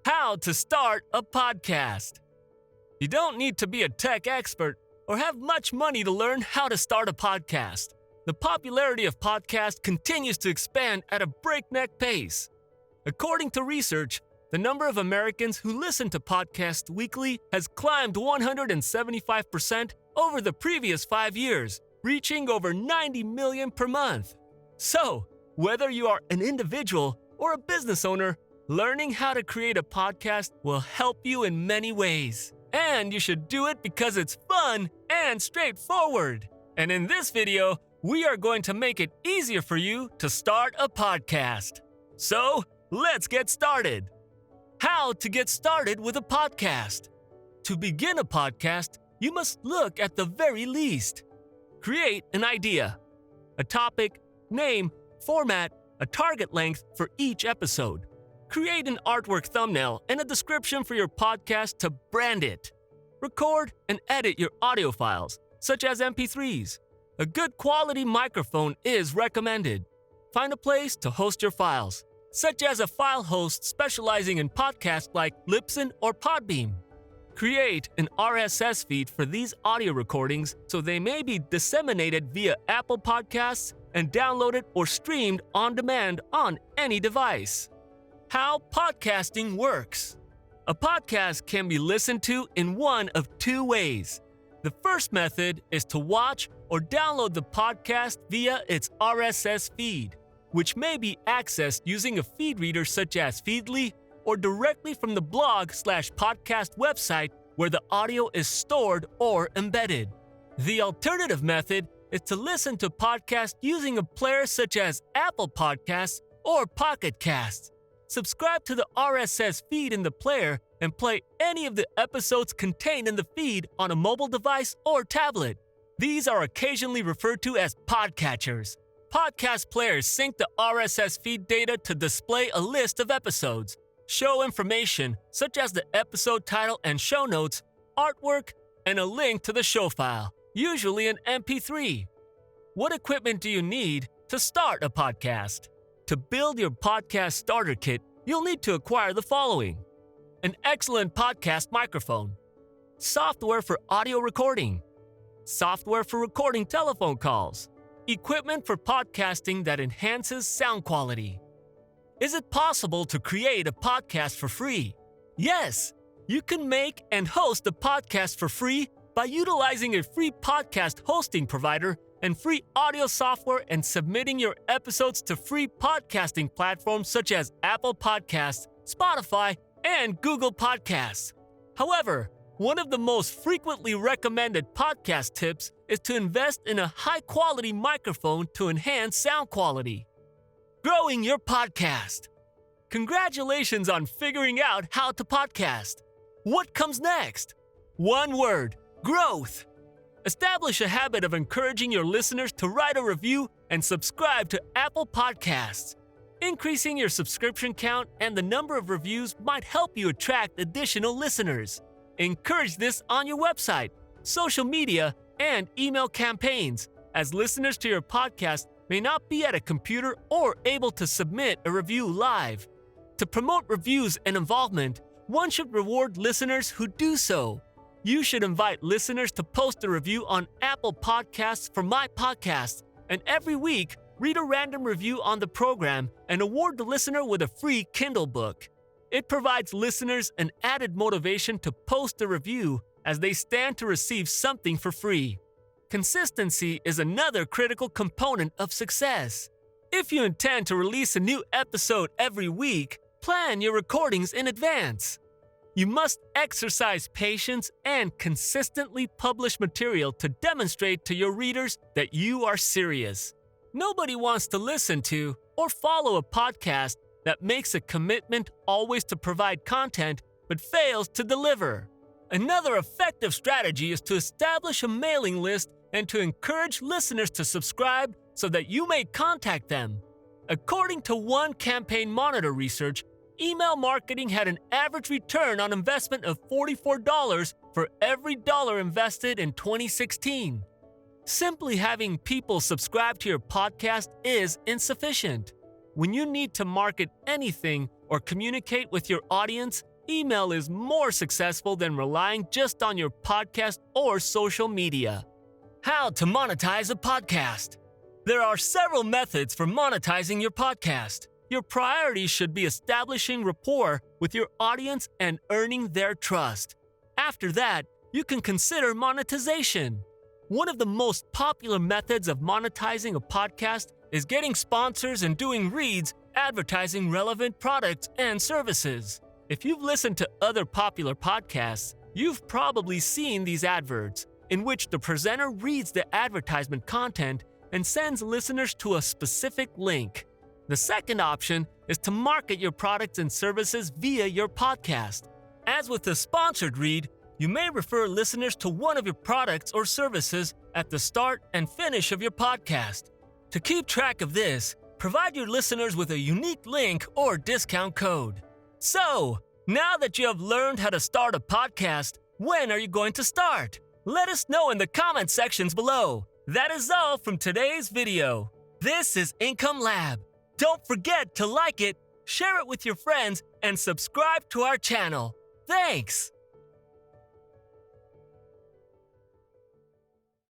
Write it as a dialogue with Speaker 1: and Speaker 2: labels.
Speaker 1: How to start a podcast. You don't need to be a tech expert or have much money to learn how to start a podcast. The popularity of podcasts continues to expand at a breakneck pace. According to research, the number of Americans who listen to podcasts weekly has climbed 175% over the previous 5 years, reaching over 90 million per month. So, whether you are an individual or a business owner, learning how to create a podcast will help you in many ways. And you should do it because it's fun and straightforward. And in this video, we are going to make it easier for you to start a podcast. So, let's get started. How to get started with a podcast. To begin a podcast, you must look at the very least. Create an idea, a topic, name, format, a target length for each episode. Create an artwork thumbnail and a description for your podcast to brand it. Record and edit your audio files, such as MP3s. A good quality microphone is recommended. Find a place to host your files, such as a file host specializing in podcasts like Libsyn or Podbean. Create an RSS feed for these audio recordings so they may be disseminated via Apple Podcasts and downloaded or streamed on demand on any device. How podcasting works. A podcast can be listened to in one of two ways. The first method is to watch or download the podcast via its RSS feed, which may be accessed using a feed reader such as Feedly or directly from the blog/podcast website where the audio is stored or embedded. The alternative method is to listen to podcasts using a player such as Apple Podcasts or Pocket Casts. Subscribe to the RSS feed in the player and play any of the episodes contained in the feed on a mobile device or tablet. These are occasionally referred to as podcatchers. Podcast players sync the RSS feed data to display a list of episodes, show information such as the episode title and show notes, artwork, and a link to the show file, usually an MP3. What equipment do you need to start a podcast? To build your podcast starter kit, you'll need to acquire the following: an excellent podcast microphone, software for audio recording, software for recording telephone calls, equipment for podcasting that enhances sound quality. Is it possible to create a podcast for free? Yes, you can make and host a podcast for free by utilizing a free podcast hosting provider and free audio software and submitting your episodes to free podcasting platforms such as Apple Podcasts, Spotify, and Google Podcasts. However, one of the most frequently recommended podcast tips is to invest in a high-quality microphone to enhance sound quality. Growing your podcast. Congratulations on figuring out how to podcast. What comes next? One word: growth. Establish a habit of encouraging your listeners to write a review and subscribe to Apple Podcasts. Increasing your subscription count and the number of reviews might help you attract additional listeners. Encourage this on your website, social media, and email campaigns, as listeners to your podcast may not be at a computer or able to submit a review live. To promote reviews and involvement, one should reward listeners who do so. You should invite listeners to post a review on Apple Podcasts for my podcast, and every week, read a random review on the program and award the listener with a free Kindle book. It provides listeners an added motivation to post a review as they stand to receive something for free. Consistency is another critical component of success. If you intend to release a new episode every week, plan your recordings in advance. You must exercise patience and consistently publish material to demonstrate to your readers that you are serious. Nobody wants to listen to or follow a podcast that makes a commitment always to provide content but fails to deliver. Another effective strategy is to establish a mailing list and to encourage listeners to subscribe so that you may contact them. According to One Campaign Monitor research, email marketing had an average return on investment of $44 for every dollar invested in 2016. Simply having people subscribe to your podcast is insufficient. When you need to market anything or communicate with your audience, email is more successful than relying just on your podcast or social media. How to monetize a podcast. There are several methods for monetizing your podcast. Your priority should be establishing rapport with your audience and earning their trust. After that, you can consider monetization. One of the most popular methods of monetizing a podcast is getting sponsors and doing reads advertising relevant products and services. If you've listened to other popular podcasts, you've probably seen these adverts, in which the presenter reads the advertisement content and sends listeners to a specific link. The second option is to market your products and services via your podcast. As with the sponsored read, you may refer listeners to one of your products or services at the start and finish of your podcast. To keep track of this, provide your listeners with a unique link or discount code. So, now that you have learned how to start a podcast, when are you going to start? Let us know in the comment sections below. That is all from today's video. This is Income Lab. Don't forget to like it, share it with your friends, and subscribe to our channel. Thanks!